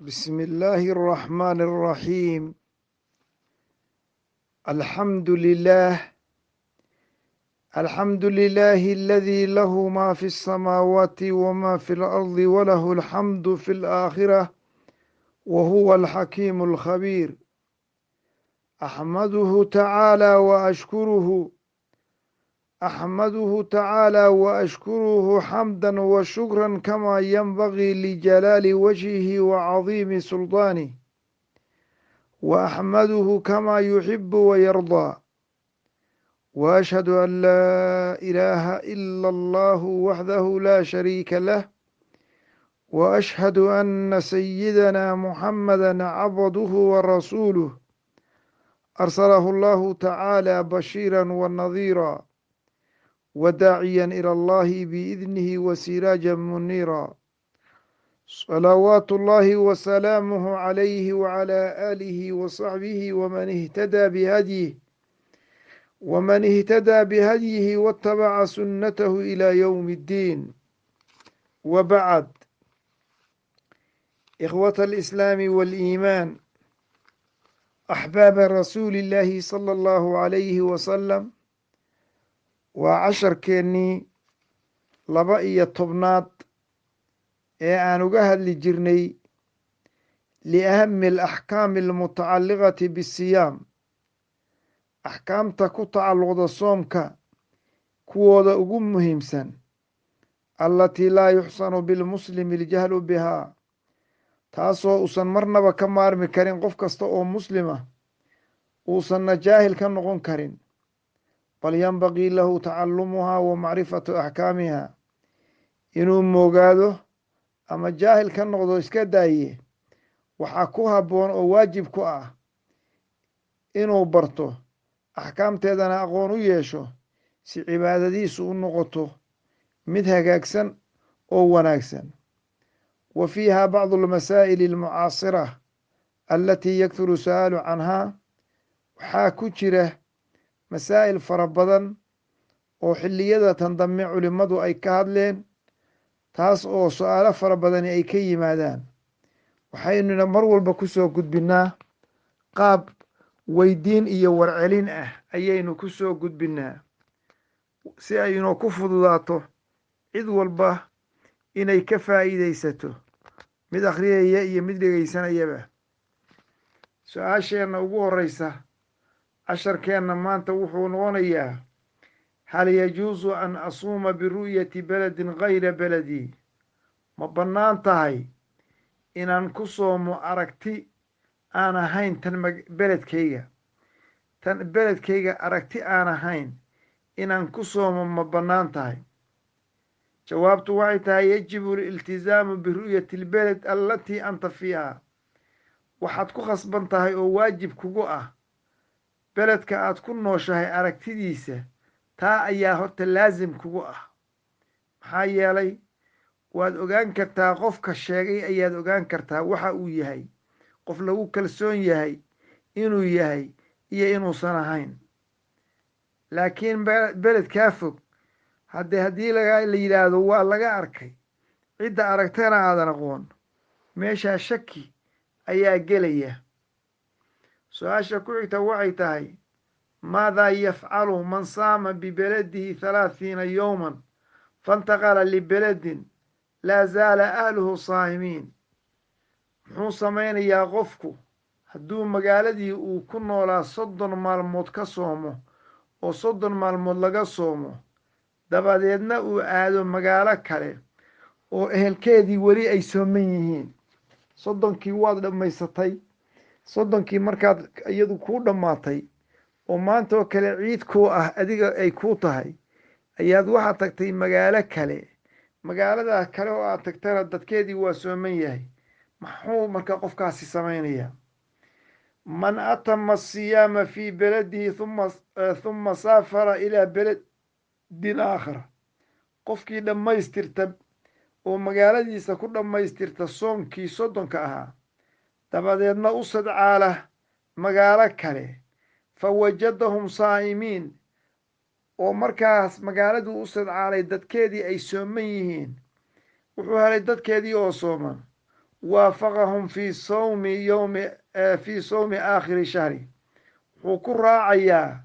بسم الله الرحمن الرحيم. الحمد لله الذي له ما في السماوات وما في الأرض وله الحمد في الآخرة وهو الحكيم الخبير. أحمده تعالى وأشكره حمدا وشكرا كما ينبغي لجلال وجهه وعظيم سلطانه، وأحمده كما يحب ويرضى، وأشهد أن لا إله إلا الله وحده لا شريك له، وأشهد أن سيدنا محمدا عبده ورسوله أرسله الله تعالى بشيرا ونذيرا وداعيا إلى الله بإذنه وسراجا منيرا، صلوات الله وسلامه عليه وعلى آله وصحبه ومن اهتدى بهديه واتبع سنته إلى يوم الدين. وبعد، إخوة الإسلام والإيمان، أحباب رسول الله صلى الله عليه وسلم، وعشركeenii 12 ee aan uga hadli jirnay liahami alaxkaami almutacalliqati bisiyaam, axkaamta ku tacalluqda soomka kuwooda ugu muhiimsan, allatii laa yuxsanu bilmuslimi aljahlu bihaa, taasoo uusan marnaba ka maarmi karin qof kasta oo muslima uusanna jaahil ka noqon karin, bal yanbagii lahu tacallumuhaa wa macrifatu axkaamiha, inuu moogaado ama jaahil ka noqdo iska daaye, waxaa ku habboon oo waajib ku ah inuu barto axkaamteedana aqoon u yeesho si cibaadadiisu u noqoto mid hagaagsan oo wanaagsan. wa fiiha bacdu almasaa'ili almucaasira allatii yakturu su'aalu canhaa, waxaa ku jira masaa'il fara badan oo xilliyada tan dambe culimmadu ay ka hadleen, taas oo su-aalo fara badani ay ka yimaadaan. waxaynuna mar walba ku soo gudbinnaa qaab weydiin iyo warcelin ah ayaynu ku soo gudbinnaa si aynoo ku fududaato cid walba inay ka faa'iidaysato, mid akhriyaya iyo mid dhegaysanayaba. su-aasheenna ugu horreysa casharkeenna maanta wuxuu noqonayaa: hal yajuusu an asuuma biru'yati beledin gayra beledii? ma bannaan tahay inaan ku soomo aragti aan ahayn tan beledkayga aragti aan ahayn inaan ku soomo ma bannaan tahay? jawaabtu waxay tahay: yajibu aliltizaamu biru'yati albeled allatii anta fiiha. waxaad ku khasban tahay oo waajib kugu ah beledka aad ku nooshahay aragtidiisa, taa ayaa horta laasim kugu ah. maxaa yeelay waad ogaan kartaa, qofka sheegay ayaad ogaan kartaa waxa uu yahay qof lagu kalsoon yahay inuu yahay iyo inuusan ahayn. laakiin beled kaa fog, haddii la yidhaahdo waa laga arkay, cidda aragtana aadan aqoon, meeshaa shaki ayaa gelaya. su-aasha ku xigta waxay tahay: maadaa yafcalu man saama bibeladihi 30 yowman faintaqala libeledin laa zaala ahluhu saa'imiin? muxuu samaynayaa qofku hadduu magaaladii uu ku noolaa 30 maalmood ka soomo oo 30 maalmood laga soomo, dabadeedna uu aado magaalo kale oo ehelkeedii weli ay sooman yihiin? 30kii waad dhammaysatay, 30kii markaad iyadu kuu dhammaatay oo maanta oo kale ciid kuu ah adiga ay kuu tahay, ayaad waxaad tagtay magaalo kale. magaaladaa kale oo aad tagtana dadkeedii waa sooman yahay. maxuu marka qofkaasi samaynayaa? man atama asiyaama fii beladihi huma saafara ilaa beledin aakhar, qofkii dhammaystirta oo magaaladiisa ku dhammaystirta soonkii 30ka ahaa, dabadeedna u sadcaala magaalo kale, fawajadahum saa'imiin, oo markaas magaaladuu u sadcaalay dadkeedii ay sooman yihiin, wuxuu helay dadkeedii oo sooman, waafaqahum fii sawmi aakhiri shahri wuxuu ku raacayaa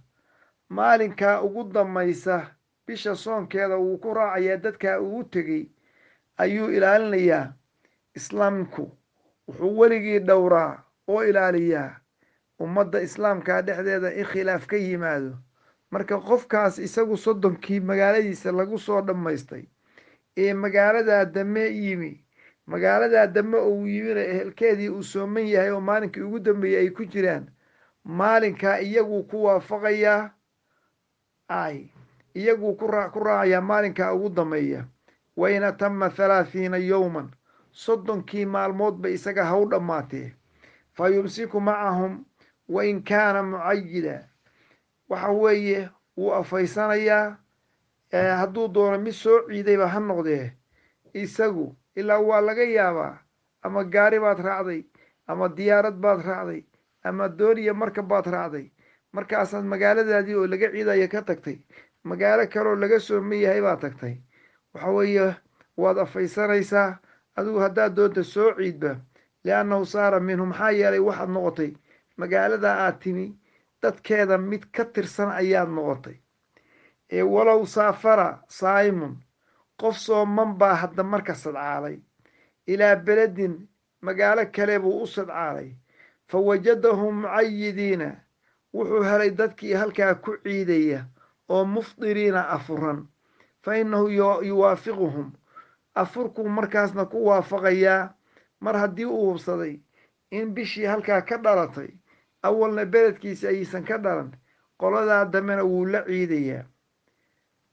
maalinkaa ugu dambaysa bisha soonkeeda wuu ku raacayaa dadkaa ugu tegey ayuu ilaalinayaa. islaamku wuxuu weligii dhowraa oo ilaaliyaa ummadda islaamkaa dhexdeeda in khilaaf ka yimaado. marka qofkaas isagu soddonkii magaaladiisa lagu soo dhammaystay ee magaaladaa dame yimi, magaaladaa dame uu yimina ehelkeedii uu sooman yahay oo maalinkii ugu dambeeyey ay ku jiraan, maalinkaa iyaguu ku waafaqayaa iyaguu ku raacayaa maalinkaa ugu dambeeya. wain atama 30 yowman, soddonkii maalmoodba isaga ha u dhammaatee. fa yumsiku macahum wain kaana mucayida, waxa weeye wuu afaysanayaa hadduu doono mid soo ciidayba ha noqdee. isagu ilaa waa laga yaabaa ama gaari baad raacday ama diyaarad baad raacday ama dooniya markab baad raacday, markaasaad magaaladaadii oo laga ciidaya ka tagtay, magaalo kaleoo laga sooman yahay baad tagtay. waxa weeye waad afaysanaysaa adigu haddaad doonta soo ciidba, liannahu saara minhu, maxaa yeelay waxaad noqotay magaalada aad timi dadkeeda mid ka tirsan ayaad noqotay. walow saafara saa'imun, qof sooman baa hadda marka sadcaalay ilaa beledin, magaalo kale buu u sadcaalay, fa wajadahum mucayidiina, wuxuu helay dadkii halkaa ku ciidaya oo mufdiriina afuran, fa innahu yuwaafiquhum, afurkuu markaasna ku waafaqayaa. mar haddii uu hubsaday in bishii halkaa ka dhalatay, awalna beledkiisi aysan ka dhalan, qoladaa dambena wuu la ciidayaa.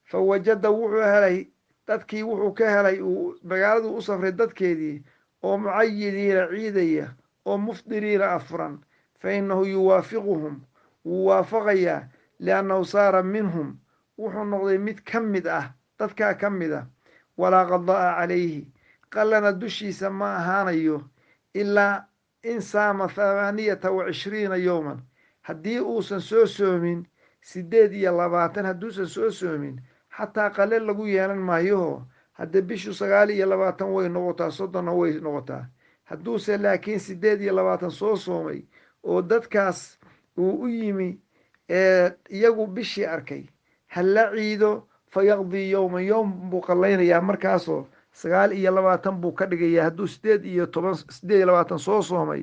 fa wajada wuxuu helay dadkii, wuxuu ka helay uu magaaladuu u safray dadkeedii oo mucayidiina ciidaya oo mufdiriina afuran, fa innahu yuwaafiquhum, wuu waafaqayaa, liannahu saara minhum, wuxuu noqday mid ka mid ah dadkaa ka mid ah. walaa qada'a calayhi, qallana dushiisa ma ahaanayo ilaa in saama 28 yowman, haddii uusan soo soomin 28, hadduusan soo soomin xataa qalle lagu yeelan maayoho hadde bishu 29 way noqotaa, 30 way noqotaa. hadduuse laakiin 28 soo soomay oo dadkaas uu u yimi iyagu bishii arkay, ha la ciido, fa yaqdii yowman, yowm buu qallaynayaa markaasoo 29 buu ka dhigayaa. hadduu 28 soo soomay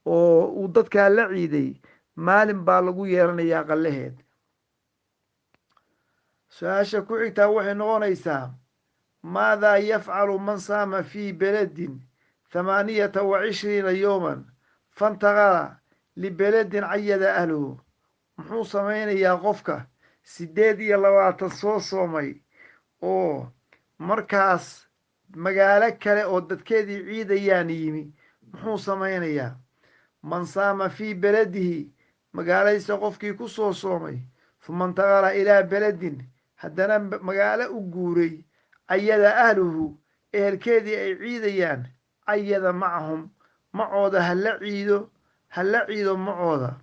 oo uu dadkaa la ciiday, maalin baa lagu yeelanayaa qallaheed. su-aasha ku xigtaa waxay noqonaysaa maadaa yafcalu man saama fii beledin 28 yowman fantaqala libeledin cayada ahluhu, muxuu samaynayaa qofka 28 soo soomay oo markaas magaalo kale oo dadkeedii ciidayaan yimi, muxuu samaynayaa? man saama fii beledihi, magaaladiisa qofkii ku soo soomay, uma intaqala ilaa beledin, haddana magaalo u guuray, cayada ahluhu, ehelkeedii ay ciidayaan, cayada macahum, macooda ha la ciido macooda.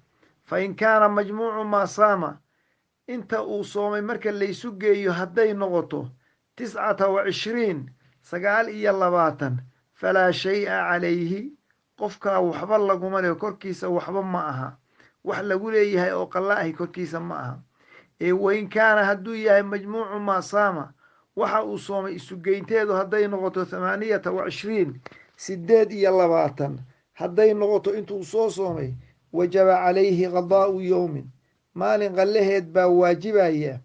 fa in kaana majmuucu maa saama, inta uu soomay marka laysu geeyo hadday noqoto 29 29 falaa shay-a calayhi, qofkaa waxba laguma leho, korkiisa waxba ma aha, wax lagu leeyahay oo qalla ahi korkiisa ma aha. wain kaana hadduu yahay majmuucu maa saama, waxa uu soomay isugeynteedu hadday noqoto 28 28 hadday noqoto intuu soo soomay, wajaba calayhi qadaa'u yowmin, maalin qallaheed baa waajibaya.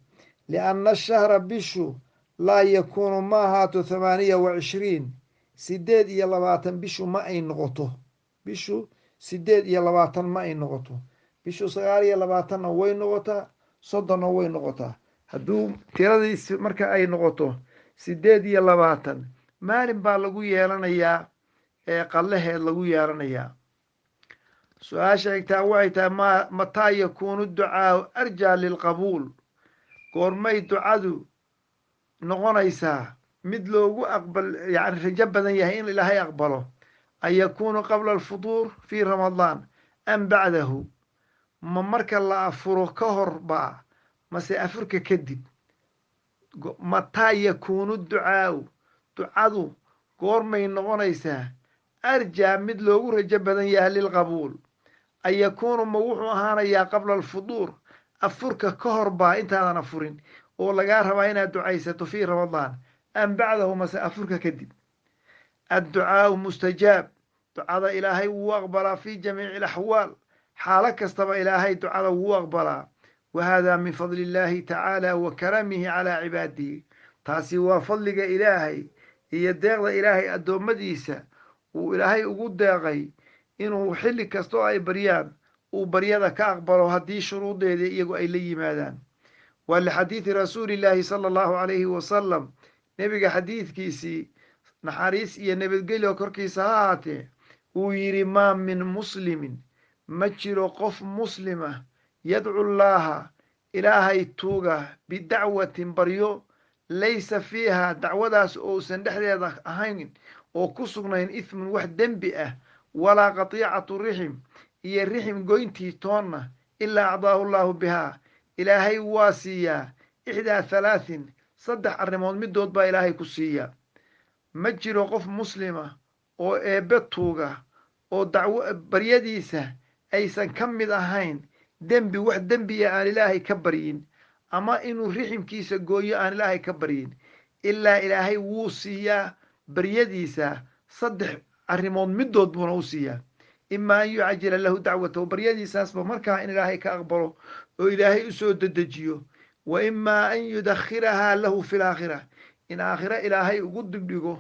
lianna ashahra bishu laa yakuunu ma ahaato 28 28 bishu ma ay noqoto, bishu 28 ma ay noqoto, bishu 29 way noqotaa, 30 way noqotaa. hadduu tiradiisi marka ay noqoto 28 maalin baa lagu yeelanayaa qallaheed lagu yeelanayaa. su-aasha xigtaa waxay tahay mataa yakuunu ducaau arjaa lilqabuul, goormay ducadu noqonaysaa mid loogu yani rajo badan yahay in ilaahay aqbalo? an yakuunu qabla alfutuur fii ramadaan am bacdahu, ma marka la afuro ka hor baa mase afurka kadib? mataa yakuunu ducaau, ducadu goormay noqonaysaa arjaa mid loogu rajo badan yahay lilqabuul an yakuunu ma wuxuu ahaanayaa qabla alfuduur afurka ka hor baa intaadan afurin oo lagaa rabaa inaad ducaysato fii ramadaan am bacdahu mase afurka kadib adducaau mustajaab ducada ilaahay wuu aqbalaa fii jamiici alaxwaal xaalo kastaba ilaahay ducada wuu aqbalaa wa haadaa min fadli illaahi tacaala wa karamihi calaa cibaadihi taasi waa fadliga ilaahay iyo deeqda ilaahay addoommadiisa uu ilaahay ugu deeqay inuu xilli kastoo ay baryaan uu baryada ka aqbalo haddii shuruudeeda iyagu ay la yimaadaan waa lixadiidi rasuulillaahi sala allahu calayhi wasalam nebiga xadiidkiisii naxariis iyo nabadgelyo korkiisa ha ahaatee uu yidhi maa min muslimin ma jiro qof muslim ah yadcu llaaha ilaahay tuuga bidacwatin baryo laysa fiiha dacwadaas ousan dhexdeeda ahayn oo ku sugnayn ithmun wax dembi ah walaa qatiicatu rixim iyo rixim goyntii toonna ilaa acdaahu llaahu bihaa ilaahay waa siiyaa ixdaa halaatin 3 arrimood midood baa ilaahay ku siiyaa ma jiro qof muslima oo eebbe tuuga oo baryadiisa aysan ka mid ahayn dembi wax dembiya aan ilaahay ka baryin ama inuu riximkiisa gooyo aan ilaahay ka baryin ilaa ilaahay wuu siiyaa baryadiisa 3 arrimood midood buuna u siiyaa imaa an yucajila lahu dacwatahu baryadiisaasba markaa in ilaahay ka aqbalo oo ilaahay u soo dedejiyo wa imaa an yudakhirahaa lahu fi laakhira in aakhiro ilaahay ugu dibdhigo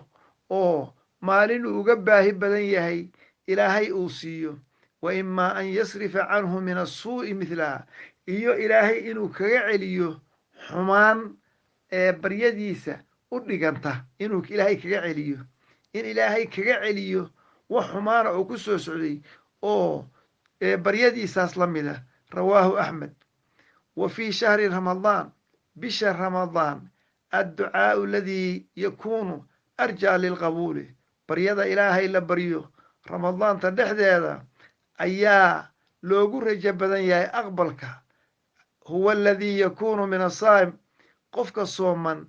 oo maalin uu uga baahi badan yahay ilaahay uu siiyo wa imaa an yasrifa canhu min asuu'i midlaha iyo ilaahay inuu kaga celiyo xumaan ee baryadiisa u dhiganta inuu ilaahay kaga celiyo in ilaahay kaga celiyo wax xumaana oo ku soo socday oo baryadiisaas la mida rawaahu axmed wa fii shahri ramadaan bisha ramadaan adducaau aladii yakuunu arjaa lilqabuuli baryada ilaahay la baryo ramadaanta dhexdeeda ayaa loogu rajo badan yahay aqbalka huwa aladii yakuunu min asaa'im qofka sooman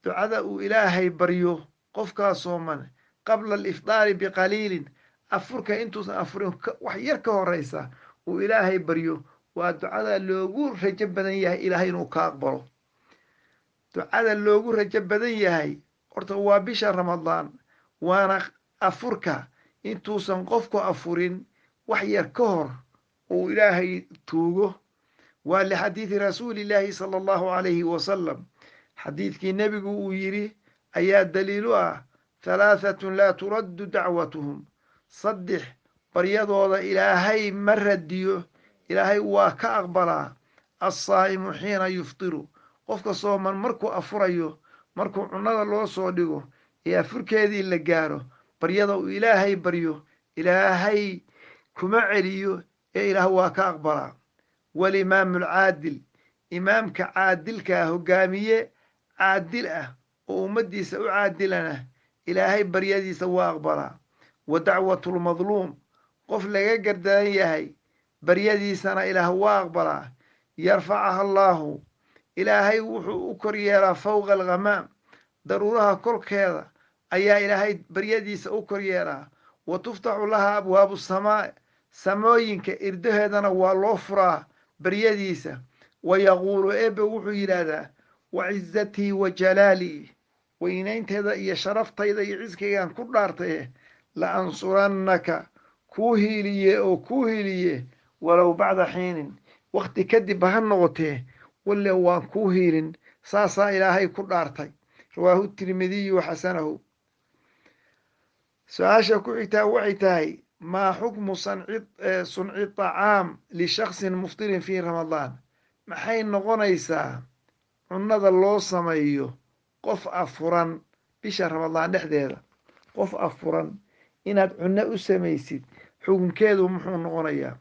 ducada uu ilaahay baryo qofkaa sooman qabla alifdaari biqaliilin afurka intuusan afurin wax yar ka horeysa uu ilaahay baryo waa ducada loogu rajo badan yahay ilaahay inuu ka aqbalo ducada loogu rajo badan yahay horta waa bisha ramadaan waana afurka intuusan qofku afurin wax yar ka hor uu ilaahay tuugo waa lixadiidi rasuulillaahi sala allahu calayhi wasalam xadiidkii nebigu uu yidhi ayaa daliilu ah 3 laa turaddu dacwatuhum 3 baryadooda ilaahay ma radiyo ilaahay waa ka aqbalaa assaa'imu xiina yuftiru qofka sooman markuu afurayo markuu cunnada loo soo dhigo ee afurkeedii la gaaro baryada uu ilaahay baryo ilaahay kuma celiyo ee ilaah waa ka aqbalaa walimaamu alcaadil imaamka caadilkaa hogaamiye caadil ah oo ummaddiisa u caadilana ilaahay baryadiisa waa aqbalaa wa dacwatulmadluum qof laga gardaran yahay baryadiisana ilaah waa aqbalaa yarfacaha allaahu ilaahay wuxuu u kor yeelaa fowqa alghamaam daruuraha korkeeda ayaa ilaahay baryadiisa u kor yeelaa wa tuftaxu lahaa abwaabu samaa samooyinka irdaheedana waa loo furaa baryadiisa wa yaquulu eebe wuxuu yidhaahdaa wa cizatii wa jalaalii weynaynteeda iyo sharaftayda iyo ciskaygaan ku dhaartaye la ansurannaka kuu hiiliye oo kuu hiiliye walow bacda xiinin wakhti kadib ha noqotee walle waan kuu hiilin saasaa ilaahay ku dhaartay rawaahu tirmidiyu wa xasanahu su-aasha ku xigtaa waxay tahay maa xukmu sunci طacaam lishaksin muftirin fii ramadaan maxay noqonaysaa cunnada loo sameeyo qof afuran bisha ramadaan dhexdeeda qof afuran inaad cunno u samaysid xukunkeedu muxuu noqonayaa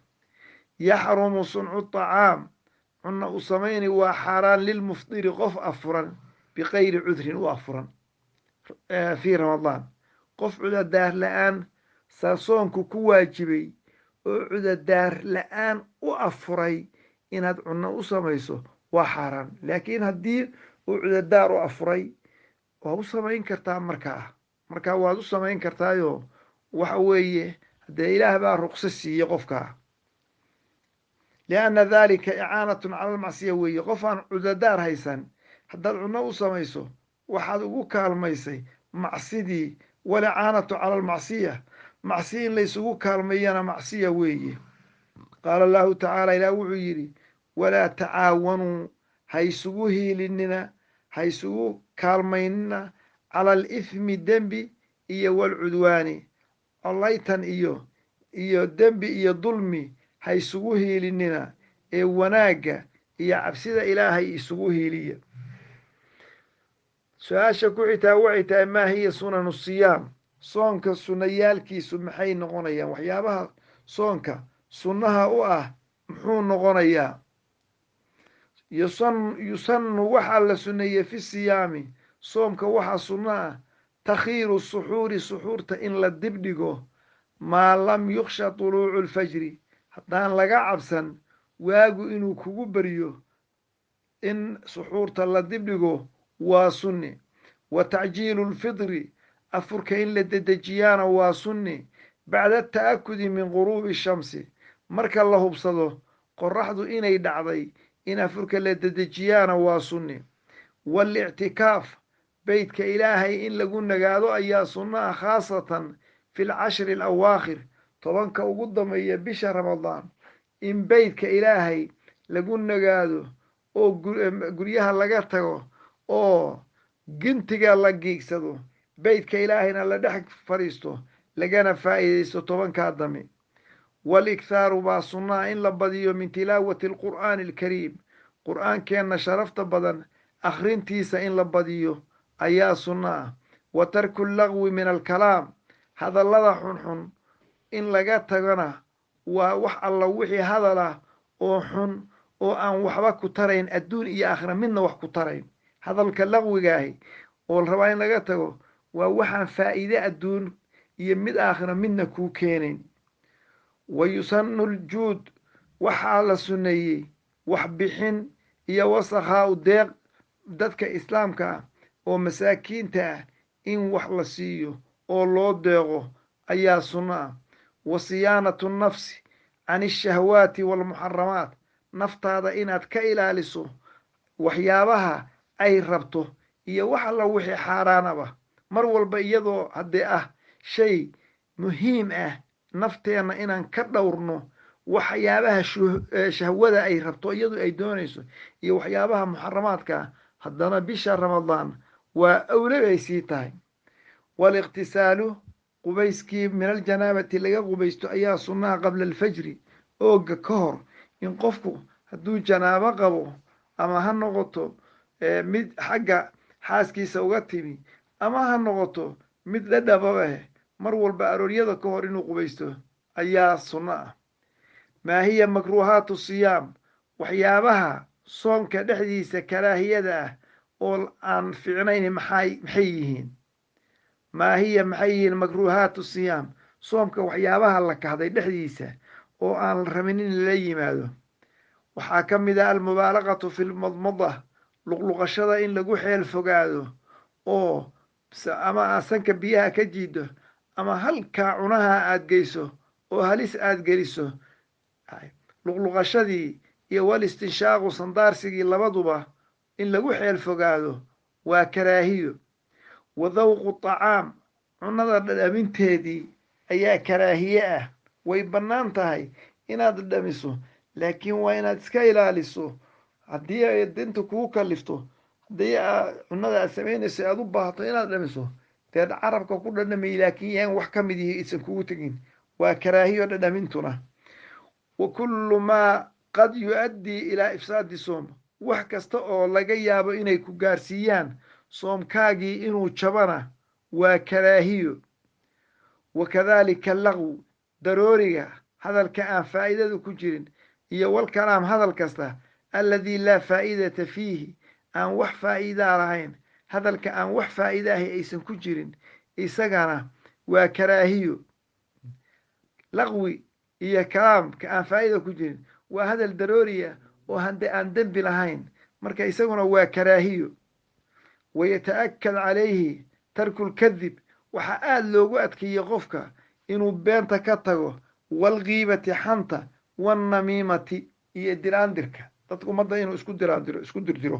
yaxrumu suncu طacaam cunno u samayni waa xaaraan lilmuftiri qof afuran biqayri cudrin u afuran fii ramadaan qof cudadaar la-aan soonku ku waajibay oo cudadaar la-aan u afuray inaad cunno u samayso waa xaaraan laakiin haddii uu cudadaar u afuray waa u samayn kartaa markaa waad u samayn kartaayo waxa weeye haddee ilaah baa ruqso siiyey qofkaa lianna daalika icaanatun cala almacsiya weeye qof aan cudadaar haysan haddaad cunno u samayso waxaad ugu kaalmaysay macsidii walicaanatu cala almacsiya macsi in laysugu kaalmeeyana macsiya weeye qaala allahu tacaala ilaah wuxuu yidhi walaa tacaawanuu ha isugu hiilinina ha isugu kaalmaynina cala alithmi dembi iyo walcudwaani collaytan iyo dembi iyo dulmi ha isugu hiilinina ee wanaagga iyo cabsida ilaahay isugu hiiliya su-aasha ku xitaa waxay tahay maa hiya sunanu siyaam soonka sunnayaalkiisu maxay noqonayaan waxyaabaha soonka sunnaha u ah muxuu noqonayaa yusannu waxaa la sunneeyey fi siyaami soomka waxaa sunno ah takhiiru suxuuri suxuurta in la dibdhigo maa lam yuksha tuluucu lfajri haddaan laga cabsan waagu inuu kugu baryo in suxuurta la dibdhigo waa sunni wa tacjiilu lfidri afurka in la dedejiyaana waa sunni bacda ta'akudi min guruubi shamsi marka la hubsado qoraxdu inay dhacday in afurka la dedejiyaana waa sunni waalictikaaf beytka ilaahay in lagu nagaado ayaa sunno ah khaasatan fi lcashri alawaakhir tobanka ugu dambeeya bisha ramadaan in beytka ilaahay lagu nagaado oo guryaha laga tago oo gintiga la giigsado beytka ilaahayna la dhex fadhiisto lagana faa'iidaysto tobankaa dame waalikhaaru baa sunnaa in la badiyo min tilaawati alqur'aani alkariim qur'aankeenna sharafta badan akhrintiisa in la badiyo ayaa sunno ah wa tarku llagwi min alkalaam hadallada xunxun in laga tagana waa wax alla wixii hadal ah oo xun oo aan waxba ku tarayn adduun iyo aakhira midna wax ku tarayn hadalka laqwigaahi oo la rabaa in laga tago waa waxaan faa'iide adduun iyo mid aakhira midna kuu keenayn wa yusannu ljuud waxaa la sunneeyey wax bixin iyo wasakhaa u deeq dadka islaamka ah oo masaakiinta ah in wax la siiyo oo loo deeqo ayaa sunno ah wa siyaanatu nnafsi can ishahwaati waalmuxaramaat naftaada inaad ka ilaaliso waxyaabaha ay rabto iyo wax alla wixii xaaraanaba mar walba iyadoo haddee ah shay muhiim ah nafteenna inaan ka dhowrno waxyaabaha shahwada ay rabto iyadu ay doonayso iyo waxyaabaha muxaramaadka haddana bisha ramadaan waa awle bay sii tahay waaliqtisaalu qubayskii min aljanaabati laga qubaysto ayaa sunnaha qabla alfajri ooga ka hor in qofku hadduu janaabo qabo ama ha noqoto mid xagga xaaskiisa uga timi ama ha noqoto mid dhadhababa mar walba arooryada ka hor inuu qubaysto ayaa sunno ah maa hiya makruuhaatu siyaam waxyaabaha soonka dhexdiisa karaahiyada ah oo aan fiicnayn maxay yihiin maa hiya maxay yihiin makruuhaatu siyaam soomka waxyaabaha la kahday dhexdiisa oo aan la rabin in lala yimaado waxaa ka mid ah almubaalaqatu fi lmadmada luqluqashada in lagu xeel fogaado oo ama aad sanka biyaha ka jiido ama halkaa cunaha aad geyso oo halis aad geliso luqluqashadii iyo walistinshaaqu sandaarsigii labaduba in lagu xeel fogaado waa karaahiyo wa dawqu tacaam cunada dhadhaminteedii ayaa karaahiye ah way bannaan tahay inaad dhadhamiso laakiin waa inaad iska ilaaliso haddii ay dinta kugu kalifto haddii cunada aad samaynayso aad u baahato inaad dhamiso deed carabka ku dhadhamay laakiin yaan wax ka mid yihi aysan kugu tegin waa karaahiyo dhadhamintuna wa kullu maa qad yu-addii ilaa ifsaadi soom wax kasta oo laga yaabo inay ku gaarsiiyaan soomkaagii inuu jabana waa karaahiyo wa kadaalika laqw darooriga hadalka aan faa'idada ku jirin iyo walkalaam hadal kasta alladii laa faa'idata fiihi aan wax faa'iidaa lahayn hadalka aan wax faa'iida ahi aysan ku jirin isagana waa karaahiyo laqwi iyo kalaamka aan faa'ida ku jirin waa hadal darooriya oo aan dembi lahayn marka isaguna waa karaahiyo wayata'akad calayhi tarku lkadib waxaa aada loogu adkeeyey qofka inuu beenta ka tago walgiibati xanta wannamiimati iyo diraandirka dadka ummadda inuu isku dirdiro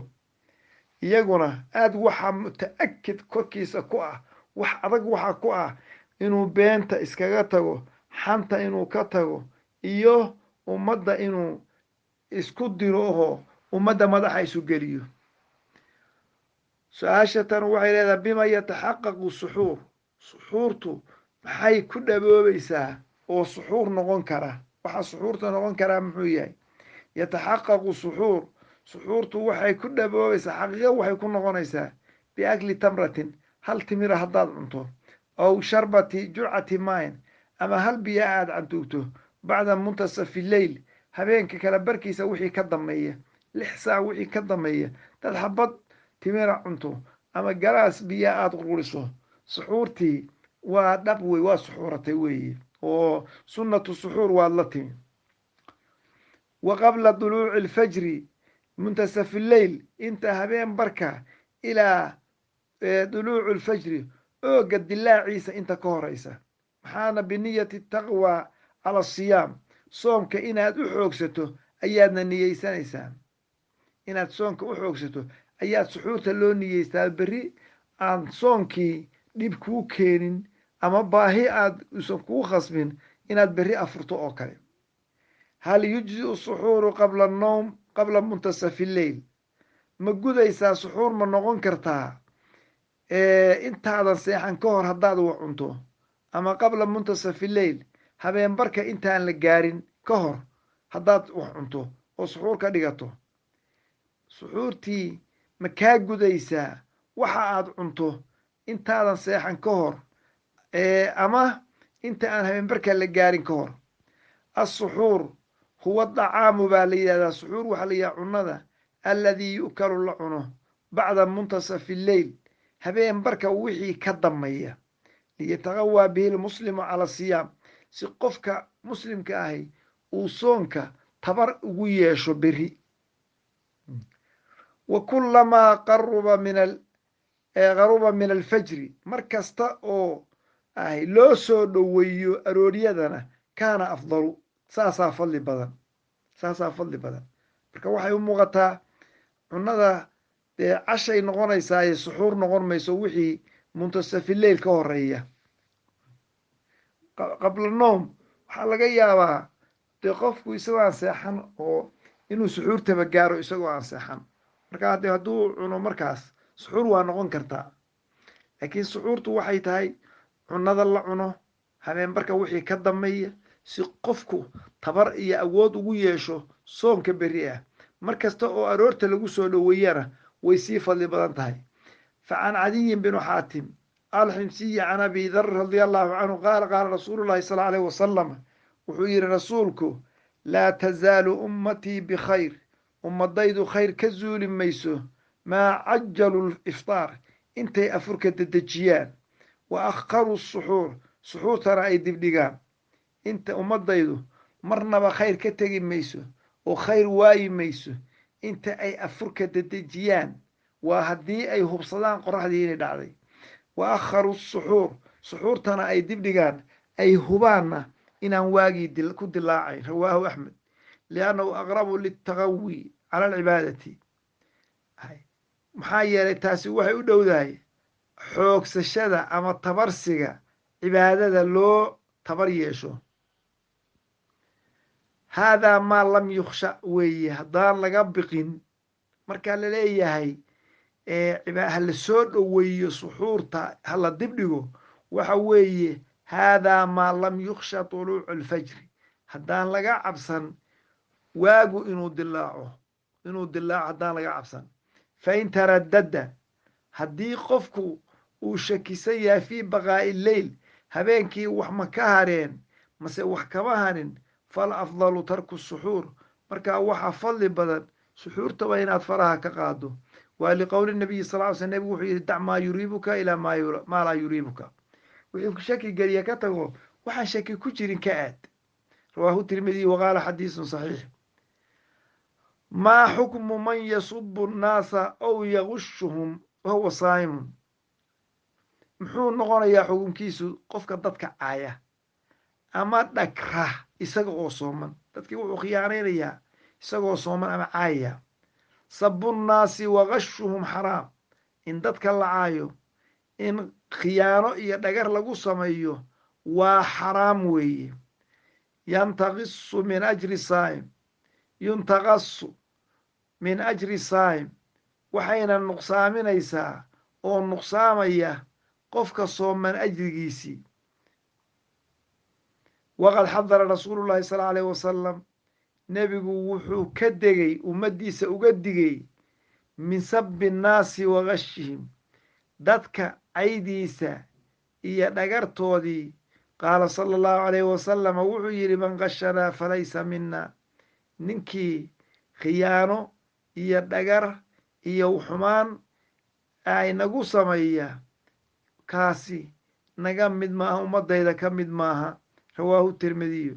iyaguna aad waxaa muta'akid korkiisa ku ah wax adag waxaa ku ah inuu beenta iskaga tago xanta inuu ka tago iyo ummadda inuu isku diro oo ummadda madaxa isu geliyo su-aasha tan waxay leedahay bima yataxaqaqu suxuurtu maxay ku dhaboobaysaa oo suxuur noqon kara waxa suxuurta noqon karaa muxuu yahay yataxaqaqu suxuurtu waxay ku dhaboobaysaa xaqiiqo waxay ku noqonaysaa biakli tamratin hal timira haddaad cunto aw sharbati jurcati maayn ama hal biyo aad cantuugto bacda muntasafi leyl habeenka kala barkiisa wixii ka dambeeya 6 saac wixii ka dambeeya dad xabad timira cunto ama galaas biyo aad qururiso suxuurtii waa dhab wey waa suxuuratay weeye oo sunnatu suxuur waad la timi wa qabla duluuci alfajri muntasafi alleyl inta habeen barka ilaa duluucu alfajri ooga dilaaciisa inta ka horeysa maxaana biniyati taqwa cala asiyaam soomka inaad u xoogsato ayaadna niyeysanaysaa inaad soonka u xoogsato ayaad suxuurta loo niyeystaa berri aan soonkii dhib kuu keenin ama baahi aad usan kuu khasbin inaad berri afurto oo kale hal yujziu suxuuru qabla annowm qabla muntasafi lleyl ma gudaysaa suxuur ma noqon kartaa intaadan seexan ka hor haddaad wax cunto ama qabla muntasafi lleyl habeen barka intaan la gaarin ka hor haddaad wax cunto oo suxuur ka dhigato suxuurtii ma kaa gudaysaa waxa aad cunto intaadan seexan ka hor ama inta aan habeen barka la gaarin ka hor assuxuur huwa dacaamu baa la yidhahdaa suxuur waxaa la yidhahdaa cunnada alladii yu'kalu la cuno bacda muntasafi lleyl habeen barka wixii ka dambeeya liyataqawaa bihi lmuslimu cala siyaam si qofka muslimka ahi uu soonka tabar ugu yeesho beri wa kulamaa qaruba min alfajri mar kasta oo ahi loo soo dhoweeyo arooryadana kaana afdalu saasaa fadli badan marka waxay u muuqataa cunnada dee cashay noqonaysaaye suxuur noqon mayso wixii muntasafi lleyl ka horeeya qabla noom waxaa laga yaabaa dee qofku isagoo aan seexan oo inuu suxuurtaba gaaro isagoo aan seexan markaa de hadduu cuno markaas suxuur waa noqon kartaa laakiin suxuurtu waxay tahay cunnada la cuno habeen barka wixii ka dambeeya si qofku tabar iyo awood ugu yeesho soonka berri ah mar kasta oo aroorta lagu soo dhoweeyana way sii fadli badan tahay fa can cadiyin binu xaatim alximsiyi can abi dar radia allahu canhu qaala rasuulu llahi sal aleyh wasalam wuxuu yidhi rasuulku laa tazaalu ummatii bikhayr ummadaydu khayr ka zuuli mayso maa cajalu iftaar intay afurka dedejiyaan wa akhkaru suxuur suxuurtana ay dibdhigaan inta ummadaydu marnaba khayr ka tegi mayso oo khayr waayi mayso inta ay afurka dedejiyaan waa haddii ay hubsadaan qoraxdii inay dhacday wa akharu suxuur suxuurtana ay dibdhigaan ay hubaanna inaan waagii ku dilaacayn rawaahu axmed liannahu aqrabu litaqawi cala alcibaadati maxaa yeelay taasi waxay u dhowdahay xoogsashada ama tabarsiga cibaadada loo tabar yeesho haadaa maa lam yukhsha weeye haddaan laga biqin markaa la leeyahay ha la soo dhoweeyo suxuurta ha la dibdhigo waxa weeye haadaa maa lam yukhsha tuluucu alfajri haddaan laga cabsan waagu inuu dilaaco haddaan laga cabsan fain taradada haddii qofku uu shakisan yahay fii baqaa'i lleyl habeenkii wax ma ka hareen mase wax kama harin fal afdalu tarku suxuur markaa waxaa fadli badan suxuurtaba inaad faraha ka qaado waa liqowli nabiyi sal ly sl nebigu wuxuu yidhi dac maa yuriibuka ilaa maa laa yuriibuka wixii shaki geliya ka tago waxaan shaki ku jirin ka aad rawaahu tirmidiy waqaala xadiisun saxiix maa xukmu man yasubu nnaasa aw yagushuhum wahuwa saa'imun muxuu noqonayaa xukunkiisu qofka dadka caaya ama dhagra isaga oo sooman dadkii wuxuu khiyaanaynayaa isagoo sooman ama caayaya sabu nnaasi wagashuhum xaraam in dadka la caayo in khiyaano iyo dhagar lagu sameeyo waa xaraam weeye yantaqasu min ajri saa'im yuntaqasu min ajri saa'im waxayna nuqsaaminaysaa oo nuqsaamaya qofka sooman ajrigiisii waqad xadara rasuulu llahi sal allahu alayh wasalam nebigu wuxuu ka degay ummaddiisa uga digay min sabi nnaasi wa gashihim dadka caydiisa iyo dhagartoodii qaala sala allahu alayh wasalama wuxuu yidhi man gashanaa falaysa mina ninkii khiyaano iyo dhagar iyo xumaan ay nagu sameeya kaasi naga mid maaha ummadayda ka mid maaha rawaahu tirmidiyu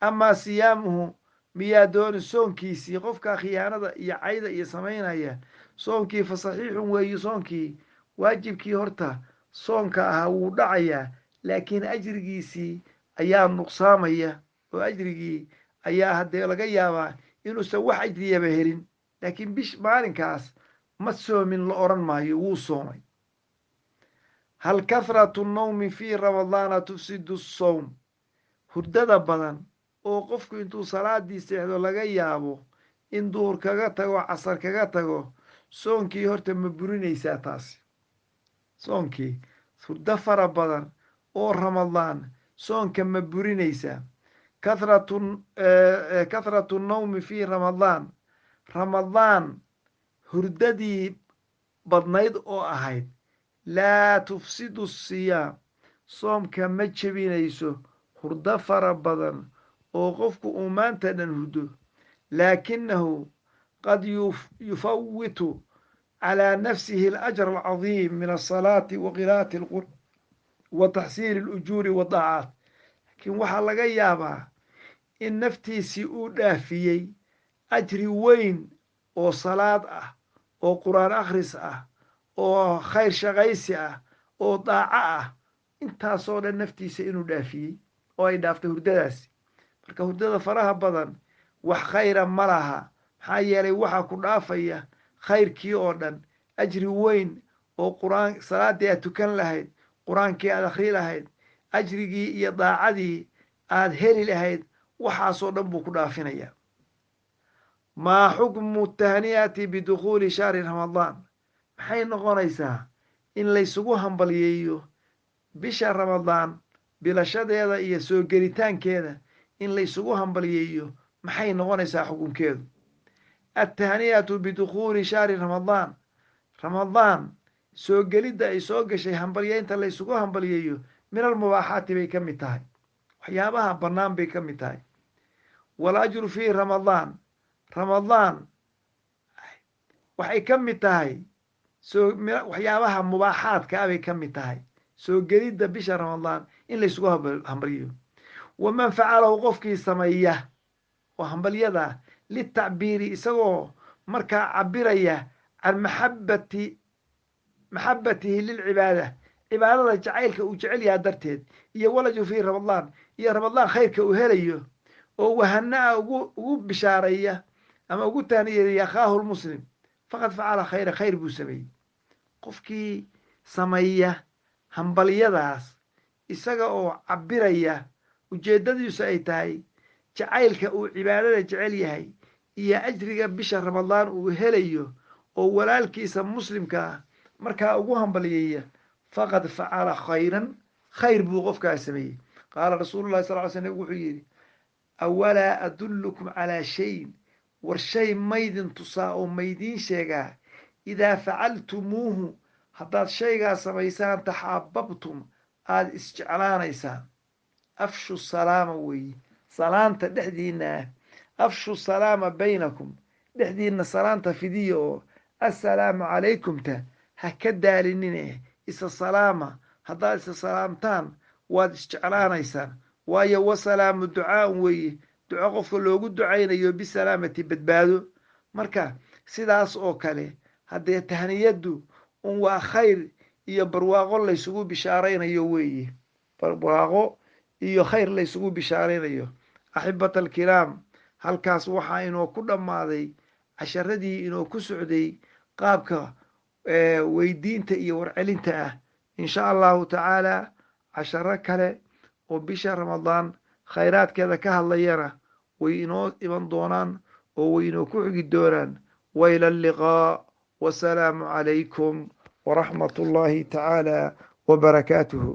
amaa siyaamuhu miyaa dooni soonkiisii qofkaa khiyaanada iyo cayda iyo samaynaya soonkii fa saxiixun weeyi soonkii waajibkii horta soonka ahaa wuu dhacayaa laakiin ajrigiisii ayaa nuqsaamaya oo ajrigii ayaa haddee laga yaabaa inuusan wax ajriyaba helin laakiin maalinkaas ma soomin la odhan maayo wuu soomay hal kathratu nnawmi fii ramadaana tufsidu sowm hurdada badan oo qofku intuu salaadii seexdo laga yaabo in duhur kaga tago casar kaga tago soonkii horta ma burinaysaa taasi soonkii hurdo fara badan oo ramadaan soonka ma burinaysaa kathratu nnawmi fii ramadaan hurdadii badnayd oo ahayd laa tufsidu siyaam soomka ma jebinayso hurdo fara badan oo qofku uu maanta dhan hurdo laakinahu qad yufawitu calaa nafsihi alajr alcadiim min asalaati wa qiraa'ati alqur'aan wa taxsiili alujuuri wadaacaat laakiin waxaa laga yaabaa in naftiisii uu dhaafiyey ajri weyn oo salaad ah oo qur'aan akhris ah oo khayr shaqaysi ah oo daaco ah intaasoo dhan naftiisa inuu dhaafiyey oo ay dhaaftay hurdadaasi marka hurdada faraha badan wax khayra ma laha maxaa yeelay waxaa ku dhaafaya khayrkii oo dhan ajri weyn oo qur'aan salaaddii aad tukan lahayd qur-aankii aad akhri lahayd ajrigii iyo daacadii aad heli lahayd waxaasoo dhan buu ku dhaafinayaa maa xukmu tahniyati bidukhuuli shahri ramadaan maxay noqonaysaa in laysugu hambalyeeyo bisha ramadaan bilashadeeda iyo soo gelitaankeeda in laysugu hambalyeeyo maxay noqonaysaa xukunkeedu attahniyatu bidukhuuli shahri ramadaan soo gelidda ay soo gashay hambalyeynta laysugu hambalyeeyo min almubaaxaati bay ka mid tahay waxyaabaha bannaan bay ka mid tahay walajru fii ramadaan waxay ka mid tahay waxyaabaha mubaaxaadka ah bay ka mid tahay soo gelidda bisha ramadaan in laysugu hambalyeeyo waman facalahu qofkii sameeya oo hambalyada litacbiiri isagoo markaa cabiraya can maxabatihi lilcibaada cibaadada jacaylka uu jecel yaha darteed iyo walaju fii ramadaan iyo ramadaan khayrka uu helayo oo wahana-a ugu bishaareeya ama ugu taaniyeeya akhaahu lmuslim faqad facala khayra khayr buu sameeyey qofkii sameeya hambalyadaas isaga oo cabiraya ujeeddadiisu ay tahay jacaylka uu cibaadada jecel yahay iyo ajriga bisha ramadaan uu helayo oo walaalkiisa muslimka ah markaa ugu hambalyeeya faqad facala khayran khayr buu qofkaas sameeyey qaala rasuulu llahi sal ly sl nabig wuxuu yidhi awalaa adullukum calaa shayin war shay maydin tusaa oo maydiin sheegaa idaa facaltumuuhu haddaad shaygaa samaysaan taxaababtum aada isjeclaanaysaan afshu salaama weeye salaanta dhexdiinna ah afshu salaama baynakum dhexdiinna salaanta fidiya oo assalaamu calaykumta ha ka daalinine isa salaama haddaad isa salaamtaan waad isjeclaanaysaan waayo wasalaamu ducaan weeye duco qofka loogu ducaynayo bisalaamati badbaado marka sidaas oo kale haddee tahniyaddu un waa khayr iyo barwaaqo laysugu bishaaraynayo weeye barwaaqo iyo khayr la isugu bishaaraynayo. axibata alkiraam, halkaas waxaa inoo ku dhammaaday casharadii inoo ku socday qaabka weydiinta iyo warcelinta ah. in sha allahu tacaala casharo kale oo bisha ramadaan khayraadkeeda ka hadlayana way inoo iman doonaan oo way inoo ku xigi doonaan. وإلى اللقاء والسلام عليكم ورحمة الله تعالى وبركاته.